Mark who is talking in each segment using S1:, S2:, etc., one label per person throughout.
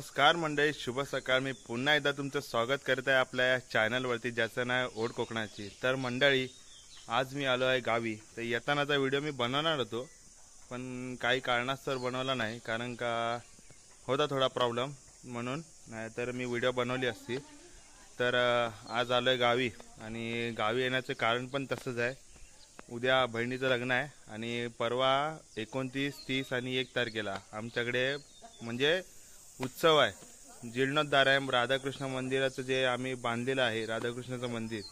S1: नमस्कार मंडळी, शुभ सकाळ। मी पुन्हा एकदा तुमचं स्वागत करत आहे आपल्या चॅनलवरती, ज्याचं नाव आहे ओढ कोकणाची। तर मंडळी, आज मी आलो आहे गावी। तर येतानाचा व्हिडिओ मी बनवणार होतो, पण काही कारणास्तव बनवला नाही, कारण का होता थोडा प्रॉब्लेम, म्हणून नाही तर मी व्हिडिओ बनवली असती। तर आज आलो आहे गावी, आणि गावी येण्याचं कारण पण तसंच आहे। उद्या बहिणीचं लग्न आहे, आणि परवा 29, 30 आणि 1 तारखेला आमच्याकडे म्हणजे उत्सव आहे। जीर्णोद्धार आहे राधाकृष्ण मंदिराचं, जे आम्ही बांधलेलं आहे राधाकृष्णाचं मंदिर,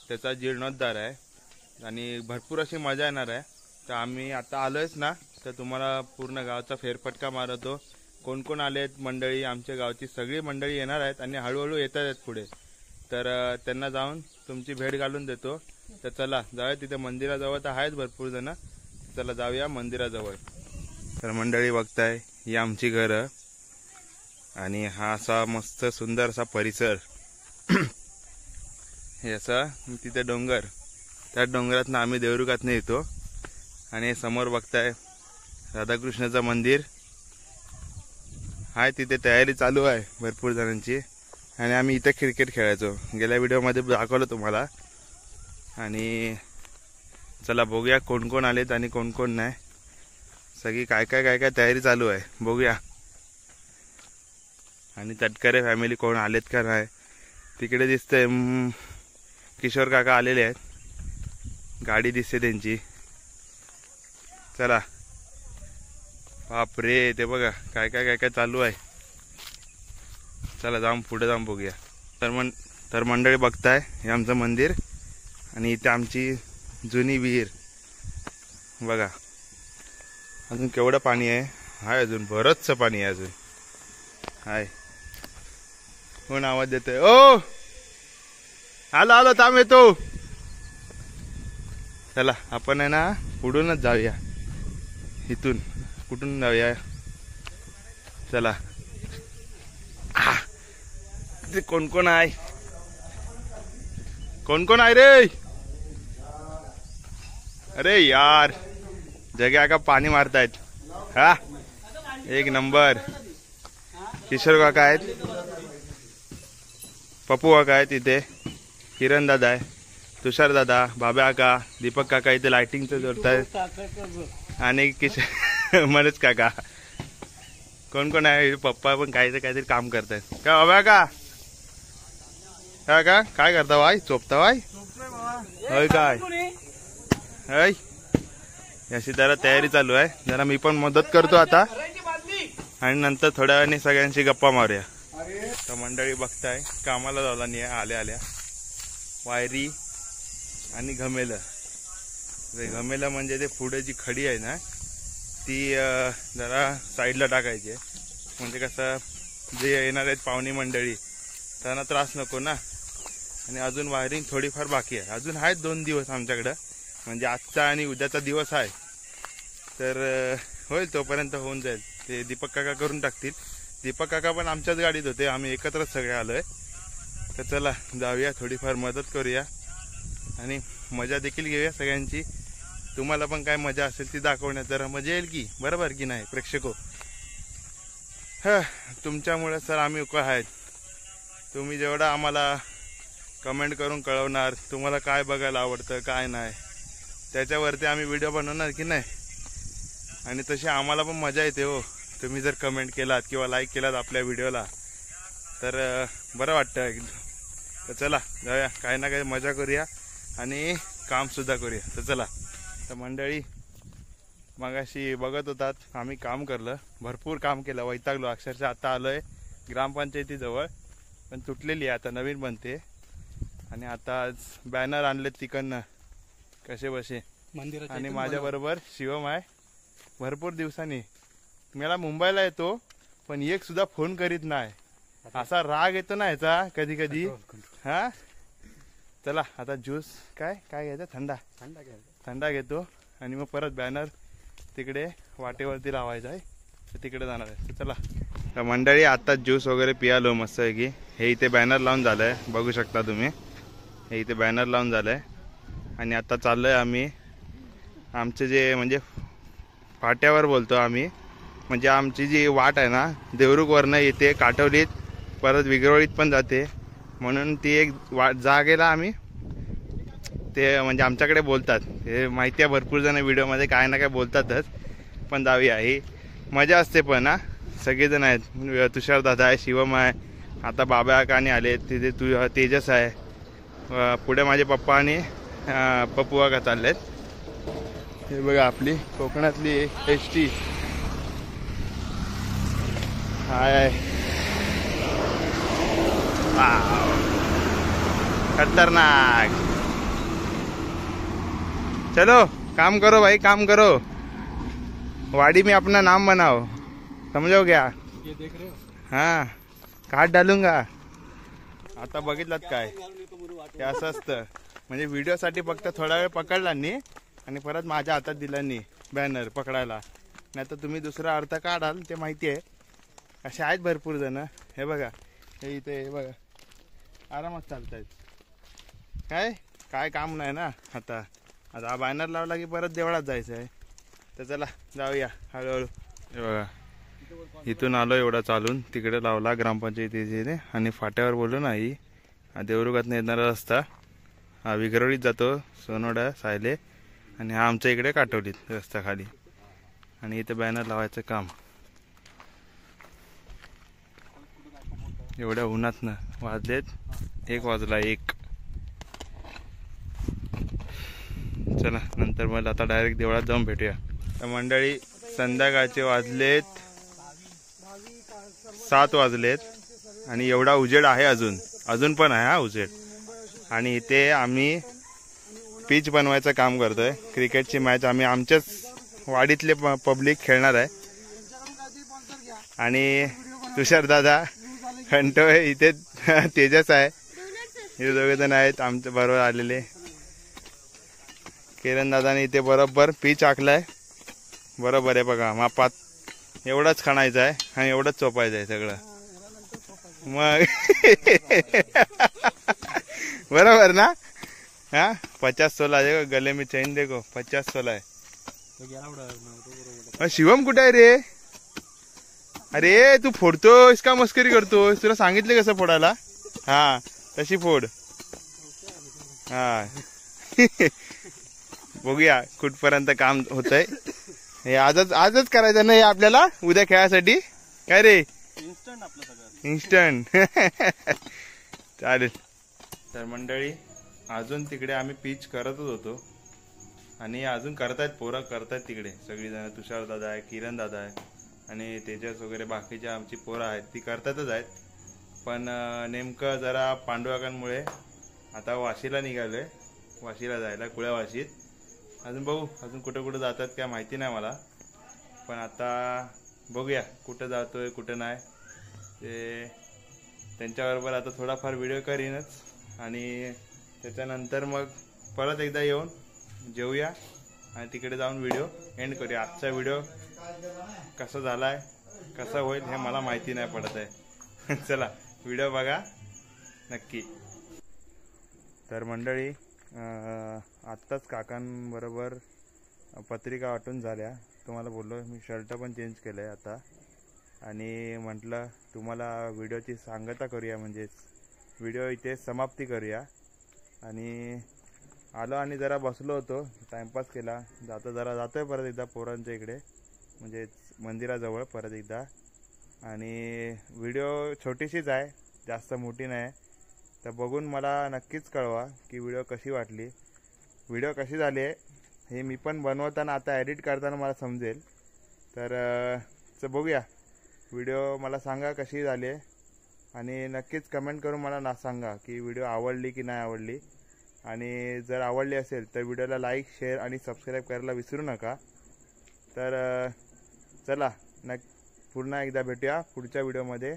S1: त्याचा जीर्णोद्धार आहे आणि भरपूर अशी मजा येणार आहे। तर आम्ही आता आलोयच ना, तर तुम्हाला पूर्ण गावचा फेरफटका मारतो। कोण कोण आलेत मंडळी, आमच्या गावची सगळी मंडळी येणार आहेत आणि हळूहळू येत आहेत पुढे। तर त्यांना जाऊन तुमची भेट घालून देतो। तर चला जाऊया, तिथे मंदिराजवळ तर आहेत भरपूर जण, चला जाऊया मंदिराजवळ। तर मंडळी बघताय, ही आमची घरं आणि हा असा मस्त सुंदर असा परिसर। हे असा तिथे डोंगर, त्या डोंगरातनं आम्ही देवरुखातनं येतो, आणि समोर बघताय राधाकृष्णाचं मंदिर आहे। तिथे तयारी चालू आहे भरपूर जणांची, आणि आम्ही इथे क्रिकेट खेळायचो, गेल्या व्हिडिओमध्ये दाखवलं तुम्हाला। आणि चला बघूया कोण कोण आलेत आणि कोण कोण नाही, सगळी काय काय तयारी चालू आहे, बघूया। आणि तटकरे फॅमिली कोण आलेत का नाही, तिकडे दिसतंय किशोर काका आलेले आहेत, गाडी दिसते त्यांची। चला, बापरे, ते बघा काय काय चालू आहे। चला जाऊन पुढे जाऊन बघूया। तर मंडळी बघताय, हे आमचं मंदिर, आणि इथे आमची जुनी विहीर बघा। अजून केवढं पाणी आहे, हाय अजून बरंचसं पाणी आहे, अजून हाय। कोण आवाज देतोय? ओ आलो आलो, थांब येतो। चला आपण आहे ना पुढूनच जाऊया, इथून कुठून जाऊया, चला। ते कोण कोण आहे, कोण कोण आहे रे? अरे यार, जग्या का पाणी मारतायत, हा एक नंबर। किशोर काका आहेत, पप्पू काका आहेत, इथे किरण दादा आहे, तुषार दादा, बाबा काका, दीपक काका इथे लाइटिंगचं जोडतायत, आणि मनोज काका। कोण कोण आहे? पप्पा पण काहीतरी काम करतायत का? बाबा का काय करता वाय? चोपता वाय होय काय? होय, अशी जरा तयारी चालू आहे, जरा मी पण मदत करतो आता, आणि नंतर थोड्या वेळाने सगळ्यांशी गप्पा मारूया। तर मंडळी बघताय, कामाला जावला नाही आल्या आल्या वायरी आणि घमेलं। घमेलं म्हणजे ते पुढे जी खडी आहे ना, ती जरा साईडला टाकायची आहे, म्हणजे कसं जे येणार आहेत पाहुणी मंडळी त्यांना त्रास नको ना। आणि अजून वायरिंग थोडीफार बाकी आहे, अजून आहेत 2 दिवस आमच्याकडं, म्हणजे आजचा आणि उद्याचा दिवस आहे, तर होईल, तोपर्यंत होऊन जाईल। ते दीपक काका करून टाकतील। दीपक काका पण आमच्याच गाडीत होते, आम्ही एकत्रच सगळे आलोय। तर चला जाऊया, थोडीफार मदत करूया आणि मजा देखील घेऊया सगळ्यांची। तुम्हाला पण काय मजा असेल ती दाखवण्यात जरा मजा येईल की, बरोबर की नाही प्रेक्षको? तुमच्यामुळे सर आम्ही उकळ आहेत। तुम्ही जेवढं आम्हाला कमेंट करून कळवणार तुम्हाला काय बघायला आवडतं काय नाही, त्याच्यावरती आम्ही व्हिडिओ बनवणार की नाही। आणि तशी आम्हाला पण मजा येते हो, तुम्ही जर कमेंट केलात किंवा लाईक केलात आपल्या व्हिडिओला, तर बरं वाटतं एकदम। तर चला जाऊया, काही ना काही मजा करूया आणि कामसुद्धा करूया। तर चला। तर मंडळी मगाशी बघत होतात, आम्ही काम करलं, भरपूर काम केलं, वैतागलो अक्षरशः। आता आलोय ग्रामपंचायतीजवळ, पण तुटलेली आहे, आता नवीन बनते। आणि आता आज बॅनर आणलेत तिकडनं कसे बसे, आणि माझ्याबरोबर शिवम आहे। भरपूर दिवसांनी मला मुंबईला येतो, पण एक सुद्धा फोन करीत नाही, असा राग येतो ना ह्याचा कधी कधी। हा चला आता ज्यूस काय घ्यायचं, थंडा घेतो, आणि मग परत बॅनर तिकडे वाटेवरती लावायचा आहे, तर तिकडे जाणार आहे। तर चला। तर मंडळी आता ज्यूस वगैरे पियालो मस्त आहे की, हे इथे बॅनर लावून झालंय, बघू शकता तुम्ही, हे इथे बॅनर लावून झालंय। आणि आता चाललोय आम्ही, आमचे जे म्हणजे फाट्यावर बोलतो आम्ही, म्हणजे आमची जी वाट आहे ना देवरुखवरनं येते काटवलीत परत विगरोळीत पण जाते, म्हणून ती एक जागेला आम्ही ते म्हणजे आमच्याकडे बोलतात हे माहिती आहे. भरपूर जण व्हिडिओमध्ये काय ना काय बोलतातच, पण जाऊया ही मजा असते. पण सगळेजण आहेत, तुषार दादा आहे, शिवम आहे, आता बाबा काने आले, तिथे तेजस आहे, पुढे माझे पप्पा आणि पप्पू का चाललेत. हे बघा आपली कोकणातली एसटी हाय. खतरनाक. चलो काम करो भाई, काम करो, वाड़ी में अपना नाम बनाओ, समझो क्या.
S2: ये देख रहे हो?
S1: हाँ काट डालूंगा. आता बघितलात काय हे असं असतं, म्हणजे व्हिडिओसाठी फक्त थोडा वेळ पकडला नी आणि परत माझ्या हातात दिला नी बॅनर पकडायला, नाही तर तुम्ही दुसरा अर्थ काढाल ते माहिती आहे. असे आहेत भरपूर जण. हे बघा हे इथे, हे बघा आरामात चालतायत, काय काय काम नाही ना. आता आता बॅनर लावला की परत देवळात जायचं आहे, तर चला जाऊया हळूहळू. हे बघा इथून आलो एवढा चालून, तिकडे लावला ग्रामपंचायतीने आणि फाट्यावर बोललो ना ही देवरुखातनं येणारा रस्ता हा विगरोळीत जातो, सोनोडा सायले, आणि हा आमच्या इकडे काटवलीत रस्ता खाली, आणि इथे बॅनर लावायचं काम. एवढ्या उन्हातनं वाजलेत 1 वाजला 1. चला नंतर मला आता डायरेक्ट देवळात जाऊन भेटूया. तर मंडळी संध्याकाळचे वाजलेत 7 वाजलेत आणि एवढा उजेड आहे, अजून पण आहे हा उजेड. आणि इथे आम्ही पिच बनवायचं काम करतोय. क्रिकेटची मॅच आम्ही आमच्याच वाडीतले पब्लिक खेळणार आहे. आणि तुषार दादा खंटोय इथे, तेजस आहे, हे दोघे जण आहेत आमच्या बरोबर आलेले. किरण दादाने इथे बरोबर पिच आखलाय, बरोबर आहे बघा मापात. एवढंच खणायचं आहे आणि एवढंच चोपायचं आहे सगळं, मग बरोबर ना. हाँ 50-16 देखो, गले में चेन देखो 50-16 है. शिवम कुठे आहे रे? अरे तू फोडतोस का मस्करी करतोस? तुला सांगितले कसं फोडायला. हा तशी फोड. हा बघूया कुठपर्यंत काम होतंय. हे आजच करायचं नाही आपल्याला, उद्या खेळायसाठी. काय रे
S2: इन्स्टंट आपलं सगळं
S1: इन्स्टंट. चालेल. तर मंडळी अजून तिकडे आम्ही पिच करतच होतो आणि अजून करतायत, पोरं करतायत तिकडे सगळीजण. तुषार दादा आहे, किरण दादा आहे आणि तेजस वगैरे बाकीचे आमची पोरं आहेत, ती करतातच आहेत. पण नेमकं जरा पांडुआकांमुळे आता वाशीला निघालोय, वाशीला जायला, कुळ्या वाशीत. अजून बघू अजून कुठं कुठं जातात काय माहिती नाही मला, पण आता बघूया कुठं जातोय कुठं नाही ते. त्यांच्याबरोबर आता थोडाफार व्हिडिओ करीनच आणि त्याच्यानंतर मग परत एकदा येऊन जेवूया आणि तिकडे जाऊन व्हिडिओ एंड करूया. आजचा व्हिडिओ कसा झालाय कसा होईल हे मला माहिती नाही पडत आहे. चला व्हिडिओ बघा नक्की. तर मंडळी आत्ताच काकांबरोबर पत्रिका वाटून झाल्या. तुम्हाला बोललो मी शर्ट पण चेंज केलं आहे आता, आणि म्हटलं तुम्हाला व्हिडिओची सांगता करूया, म्हणजेच व्हिडिओ इथे समाप्ती करूया. आणि आलो आणि जरा बसलो होतो, टाइमपास केला. जातोय परत एकदा पोरांच्या इकडे, म्हणजे मंदिराजवळ परत एकदा. आणि व्हिडिओ छोटीशीच आहे, जास्त मोठी नाही. तर बघून मला नक्कीच कळवा की व्हिडिओ कशी वाटली, व्हिडिओ कशी झाली आहे हे मी पण बनवताना आता एडिट करताना मला समजेल. तर बघूया व्हिडिओ, मला सांगा कशी झाली आहे आणि नक्कीच कमेंट करून मला सांगा की व्हिडिओ आवडली की नाही आवडली. आणि जर आवडली असेल तर व्हिडिओला लाईक, शेअर आणि सबस्क्राईब करायला विसरू नका. तर चला पुन्हा एकदा भेटूया पुढच्या व्हिडिओमध्ये.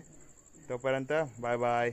S1: तोपर्यंत बाय बाय.